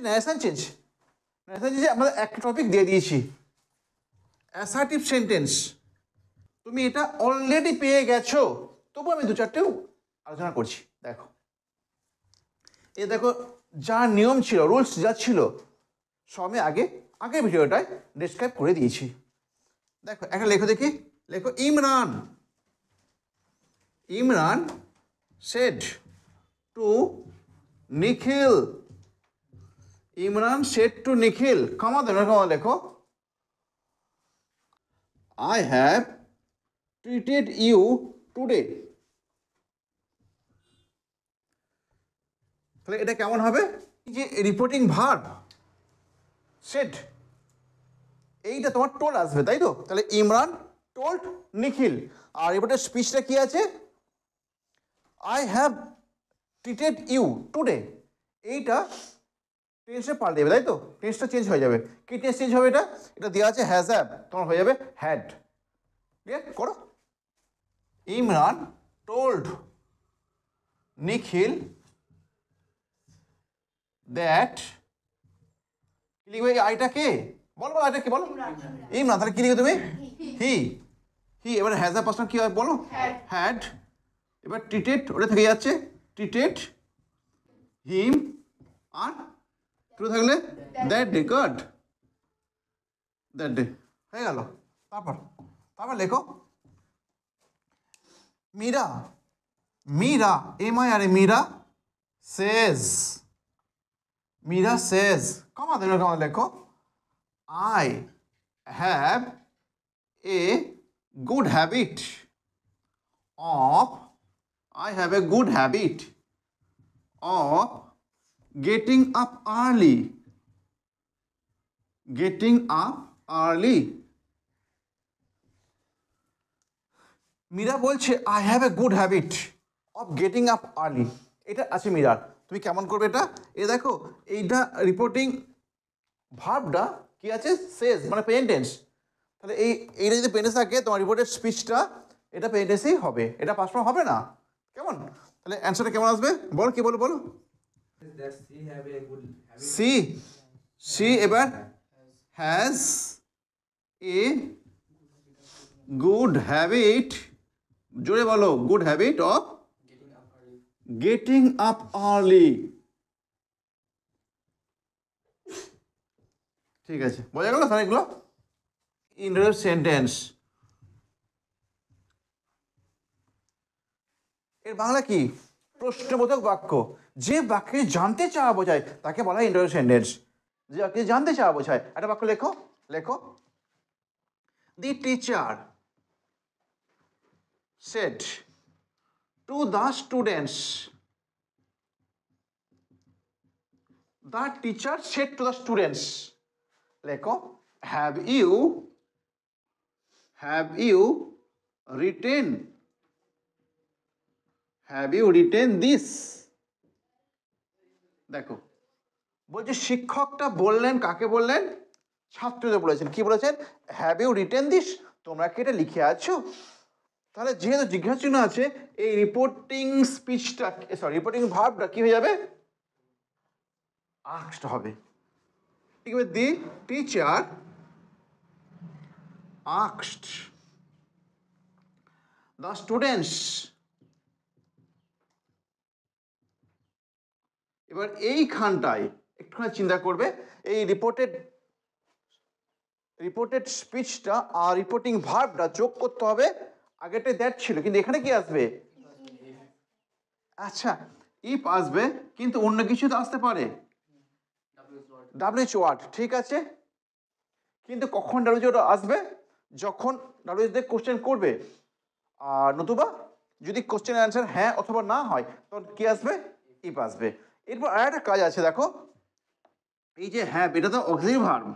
Narration change আমাদের একটা topic দিয়ে দিয়েছি, অ্যাসার্টিভ সেন্টেন্স। তুমি এটা অলরেডি পেয়ে গেছো, তবু আমি দু চারটেও আলোচনা করছি। দেখো দেখো যা নিয়ম ছিল, রুলস যা ছিল সব আমি আগের ভিডিওটায় ডিসক্রাইব করে দিয়েছি। দেখো একটা লেখো দেখি, লেখো Imran said to Nikhil. Imran said to Nikhil, comma দেবে, কমা লেখো, I have treated you today. তাহলে এটা কেমন হবে? এই যে রিপোর্টিং ভার্ব সেড, এইটা তোমার টোল্ড আসবে, তাই তো? তাহলে ইমরান টোল্ড নিখিল, আর রিপোর্টের স্পিচটা কি আছে? I have treated you today। এইটা টেন্সে পাল্টে যাবে, তাই তো? টেন্সটা চেঞ্জ হয়ে যাবে। কি টেন্স চেঞ্জ হবে? এটা দেওয়া আছে হ্যাজ হ্যাভ, তোমার হয়ে যাবে হ্যাড। ক্লিয়ার করো। ইমরান টোল্ড নিখিল দ্যাট, কি লিখবে আইটা? কে বলো, আইটা কে বলো? ইমরান। তাহলে কি লিখবে তুমি? হি। এবার হ্যাজ আ পার্সন কি হয় বলো? হ্যাড। এবার ট্রিটেড, ওটা থেকে যাচ্ছে, ট্রিটেড হিম, আর টু থাকলে that day, good, that day হয়ে গেল। তারপর লেখো মীরা MIRA, মীরা সেজ, কমা দেবে, কমা লেখো, I have a good habit of getting up early. Meera বলছে I have a good habit of getting up early। এটা আছে মীরার। তুমি কেমন করবে এটা? দেখো এইটা রিপোর্টিং ভার্বটা কি আছে? সেজ, মানে প্রেজেন্ট টেন্স। তাহলে এইটা যদি প্রেজেন্ট থাকে, তোমার রিপোর্টের স্পিচটা এটা প্রেজেন্ট টেন্সেই হবে, এটা পাস্ট ফর্ম হবে না। কেমন? তাহলে অ্যান্সারটা কেমন আসবে? বলো, কি বলো? সি এবার হ্যাজ এ গুড হ্যাবিট, জোরে বলো, good habit of getting up early. ঠিক আছে, বোঝা গেল তাহলে এগুলো ইন্টারোগেটিভ সেন্টেন্স। এর বাংলা কি? প্রশ্নবোধক বাক্য। যে বাক্যে জানতে চাওয়া বোঝায় তাকে বলা হয় ইন্টারোগেটিভ সেন্টেন্স। যে বাক্যে জানতে চাওয়া বোঝায়, একটা বাক্য লেখো, the teacher said to the students, the teacher said to the students, লেখো, have you written this? দেখো বলছে শিক্ষকটা বললেন, কাকে বললেন? ছাত্রদের বলেছেন। কি বলেছেন? হ্যাভ ইউ রিটেন দিস, তোমরা কি এটা লিখে আছো? তাহলে যেহেতু জিজ্ঞাসা চিহ্ন আছে, এই রিপোর্টিং ভার্বটা কি হয়ে যাবে? আস্কড হবে। ঠিক আছে, the teacher asked the students. এবার এইখানটায় একটুখানি চিন্তা করবে, এই রিপোর্টেড স্পিচটা আর রিপোর্টিং ভার্বটা যোগ করতে হবে। আগেরটাই দ্যাট ছিল, কিন্তু এখানে কি আসবে? আচ্ছা, ইফ আসবে, কিন্তু অন্য কিছু তো আসতে পারে, WH ওয়ার্ড, ঠিক আছে। কিন্তু কখন WH ওয়ার্ড আসবে? যখন WH দিয়ে কোশ্চেন করবে, আর নতুবা যদি কোশ্চেন অ্যান্সার হ্যাঁ অথবা না হয়, তখন কি আসবে? ইফ আসবে। এরপর আর একটা কাজ আছে, দেখো এই যে হ্যাভ, এটা তো অক্সিলারি ভার্ব,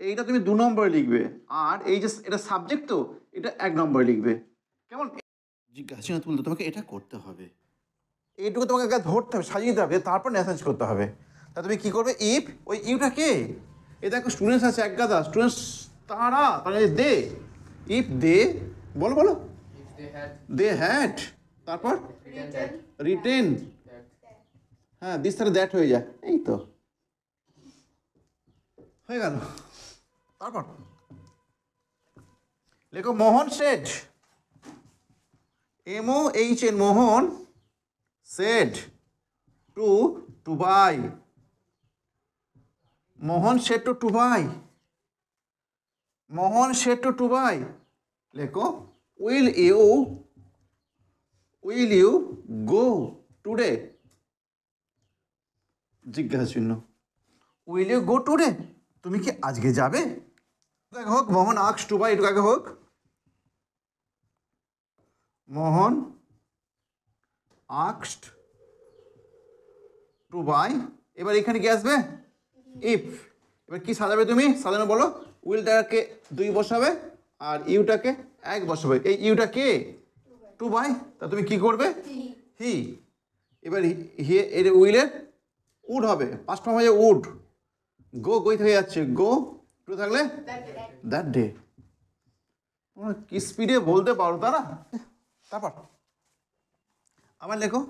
এইটা তুমি 2 নম্বরে লিখবে, আর এই যে এটা সাবজেক্ট, তো এটা 1 নম্বরে লিখবে। কেমন? জিজ্ঞাসা তুলতে তোমাকে এটা করতে হবে, এইটুকু তোমাকে ধরতে হবে, সাজিয়ে দিতে হবে, তারপর ন্যাসেজ করতে হবে। তা তুমি কি করবে? ইফ, ওই ইউটা কে? এই দেখো স্টুডেন্টস আছে এক গাদা, স্টুডেন্টস তারা, তাহলে দে, ইফ দে, বলো দে হ্যাড, তারপর রিটেন, হ্যাঁ দিস তাহলে দ্যাট হয়ে যায়, এই তো। হয়ে গেল। তারপর লেখো Mohan said, MOHN, Mohan said to bye, Mohan said to bye, Mohan said to bye. লেখো উইল ইউ গো টুডে, জিজ্ঞাসা চিহ্ন। উইল ইউ গো টুডে, তুমি কি আজকে যাবে? আগে হোক মোহন আক্স টু বাই, একটু আগে হোক মোহন আক্সড টু বাই। এবার এখানে কি আসবে? ইফ। এবার কি সাজাবে তুমি? সাজানো বলো। উইলটাকে 2 বসাবে আর ইউটাকে 1 বসাবে। এই ইউটা কে? টু বাই, তা তুমি কি করবে? হি। এবার এর উইলের উড হবে, পাস্ট ফর্ম হয়ে উড। গো গই থেকে যাচ্ছে, গো টু থাকলে দ্যাট ডে। তোমরা কি স্পিডে বলতে পারো তা না? তারপর আবার লেখো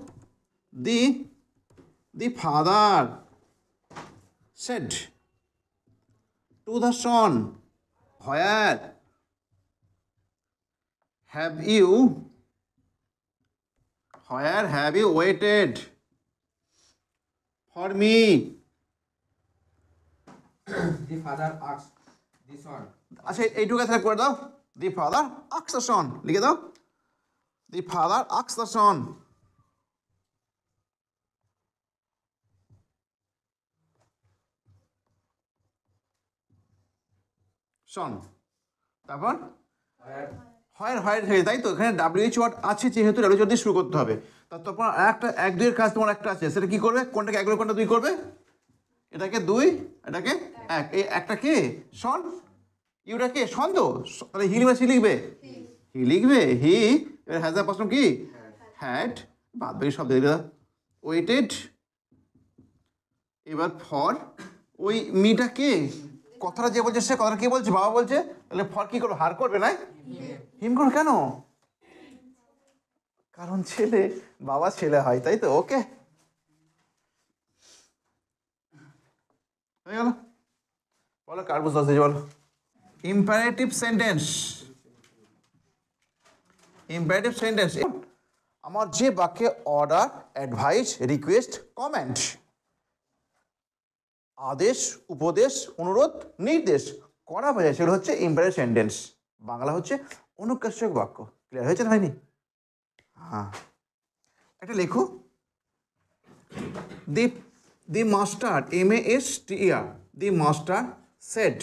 the father said to the son, where have you waited for me? The father asked the son. আচ্ছা এইটুকু সেলেক্ট করে দাও। The father asks the son লিখে দাও। The father asks the son. Son. তারপর হয় হয়ে, তাই তো? এখানে WH ওয়ার্ড আছে যেহেতু WH ওয়ার্ড দিয়ে শুরু করতে হবে। তারপর একটা 1-2 এর কাজ তোমার একটা আছে, সেটা কি করবে? কোনটাকে 1 করবে, কোনটা 2 করবে? এটাকে 2, এটাকে 1। এই একটা কে? সন। ইউটা কে? সন তো। তাহলে হি লিখবে, সি লিখবে? হি লিখবে। হি এবার হ্যাজ দ্য প্রশ্ন কি? হ্যাড। বাদ বাকি সব দিয়ে দাও। ওয়েটেড। এবার ফর ওই মিটা কে? কথাটা যে বলছে সে কথাটা কে বলছে? বাবা বলছে। তাহলে ফর কি করবে? হার করবে না? হিম করবে কেন? কারণ ছেলে, বাবা ছেলে হয়, তাই তো? ওকে, হয়ে গেল। বলো কার বুঝতে পারছি বলো। Imperative sentence. ইম্পারেটিভ সেন্টেন্স আমার যে বাক্যে অর্ডার, অ্যাডভাইস, রিকোয়েস্ট, কমেন্ট, আদেশ, উপদেশ, অনুরোধ, নির্দেশ করা বোঝায়, সেগুলো হচ্ছে ইম্পারেটিভ সেন্টেন্স। বাংলা হচ্ছে অনুক্রাসক বাক্য। ক্লিয়ার হয়েছে না হয়নি? হ্যাঁ, একটা লেখো। দি master, MASTER, the master said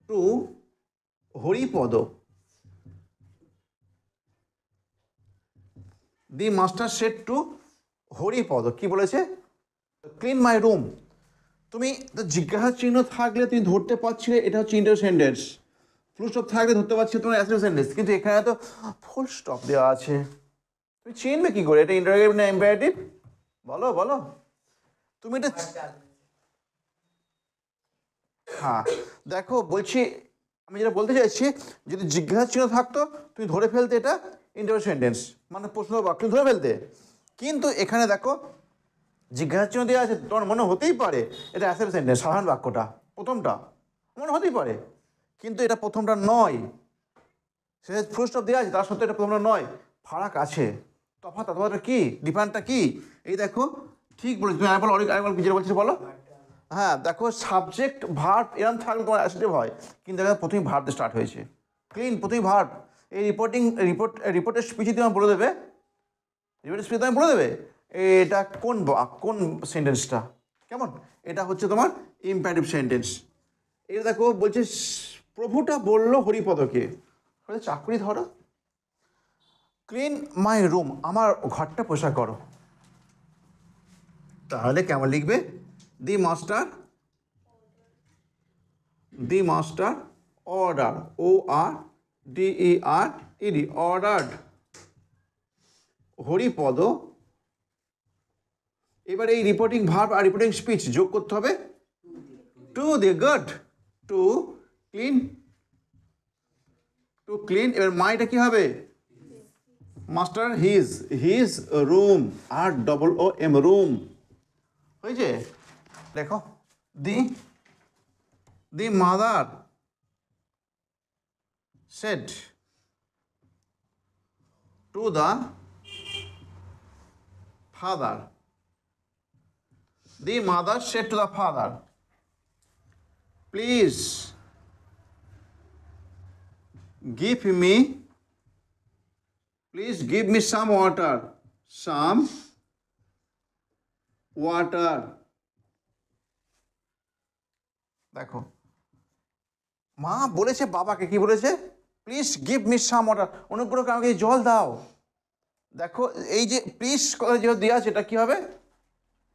to Haripada, the master said to Haripada কি বলেছে? Clean my room. তুমি জিজ্ঞাসা চিহ্ন থাকলে তুমি ধরতে পারছিলে এটা হচ্ছে ইন্টারোগেটিভ সেন্টেন্স। ফুল স্টপ থাকলে ধরতে পারছি তোমার অ্যাসার্টিভ সেন্টেন্স, কিন্তু এখানে তো ফুল স্টপ দেওয়া আছে, তুমি চিনবে কি করে এটা ইন্টারোগেটিভ না ইম্পারেটিভ? বলো বলো। তুমি এটা হ্যাঁ দেখো বলছি, আমি যেটা বলতে চাইছি, যদি জিজ্ঞাসা চিহ্ন থাকতো তুমি ধরে ফেলতে এটা ইন্টারোগেটিভ সেন্টেন্স, মানে প্রশ্ন বাক্য ধরে ফেলতে। কিন্তু এখানে দেখো জিজ্ঞাসা চিহ্ন দেওয়া আছে, তোমার মনে হতেই পারে এটা অ্যাসার্টিভ সেন্টেন্স, সাধারণ বাক্যটা প্রথমটা মনে হতেই পারে, কিন্তু এটা প্রথমটা নয়। সে ফুল স্টপ দেওয়া আছে, তার সত্ত্বেও এটা প্রথমটা নয়। ফারাক আছে, তফাৎটা কি, ডিফারেন্টটা কি? এই দেখো ঠিক বলেছি তুমি। আরেকবার যেটা বলছি বলো। হ্যাঁ দেখো, সাবজেক্ট ভার্ব এরকম থাকলে তোমার অ্যাসার্টিভ হয়, কিন্তু এখানে প্রথমেই ভার্ব দিয়ে স্টার্ট হয়েছে। ক্লিন প্রথমেই ভার্ব। এই রিপোর্টের স্পিচে তুমি বলে দেবে, রিপোর্টের স্পিচে তুমি বলে দেবে এটা কোন সেন্টেন্সটা কেমন। এটা হচ্ছে তোমার ইম্পারেটিভ সেন্টেন্স। এটা দেখো বলছে প্রভুটা বললো হরিপদকে, চাকরি ধরো। ক্লিন মাই রুম, আমার ঘরটা পরিষ্কার করো। তাহলে কেমন লিখবে? দি master order, ORDERED, ordered Haripada. এবার এই রিপোর্টিং ভার্ব আর রিপোর্টিং স্পিচ যোগ করতে হবে to the good, to clean. এবার মাইটা কি হবে? Master his room, ROOM, room হয়েছে। দেখো দি the mother said to the father. The mother said to the father, please give me some water. Some water. দেখো মা বলেছে বাবাকে, কি বলেছে? Please give me some water, অনুগ্রহ করে আমাকে জল দাও। দেখো এই যে প্লিজ যে দেওয়া আছে এটা কি হবে?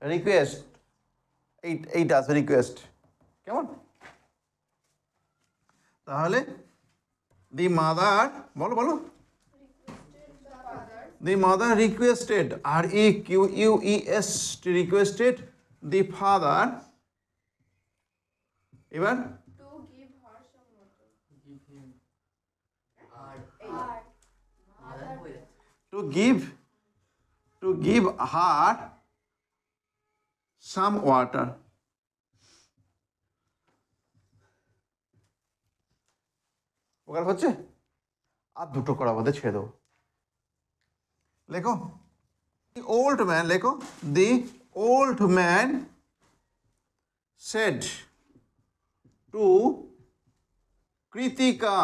রিকোয়েস্ট। এইটা আছে রিকোয়েস্ট, কেমন? তাহলে দি মাদার, বলো বলো, the mother requested, REQUES, requested the father, এবার to give her some water. to give her some water. ওখানে হচ্ছে আর দুটো করা বাদে ছেড়ে দেবো। লেখো the old man, লেখো the old man said to Kritika,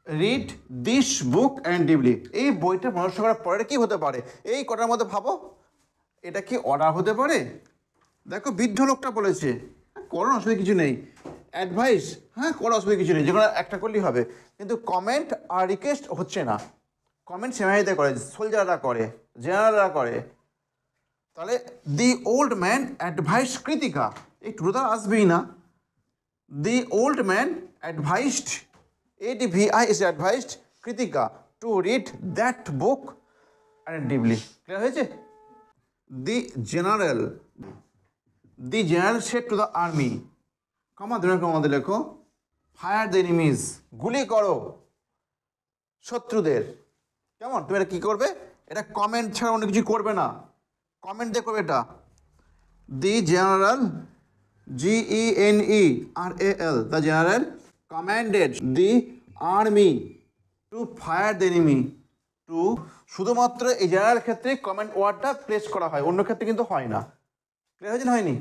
read this book and deeply. এই বইটা মনস্থ করার পরে কি হতে পারে? এই কটার মধ্যে ভাবো, এটা কি অর্ডার হতে পারে? দেখো বৃদ্ধ লোকটা বলেছে করো, অসুবিধা কিছু নেই। অ্যাডভাইস, হ্যাঁ করো, অসুবিধা কিছু নেই, যে কোনো একটা করলেই হবে। কিন্তু কমেন্ট আর রিকোয়েস্ট হচ্ছে না। কমেন্ট সেনারিতে করে, সোলজাররা করে, জেনারেলরা করে। তাহলে the old man advice Kritika, এই টুটা আসবেই না। The old man advised, ADVI is advised Kritika to read that book and deeply. Clear হয়েছে? The general said to the army, কমাতে লেখো ফায়ার দ্য এনিমিজ, গুলি করো শত্রুদের। কেমন? তুমি এটা কী করবে? এটা কমেন্ট ছাড়া অন্য কিছু করবে না, কমেন্ট দিয়ে করবে এটা। The general, GENERAL, the general commanded the army to fire the enemy. To শুধুমাত্র এই জেনারেল ক্ষেত্রে কমেন্ট ওয়ার্ডটা প্লেস করা হয়, অন্য ক্ষেত্রে কিন্তু হয় না। ক্লিয়ার হয়েছে না হয়নি?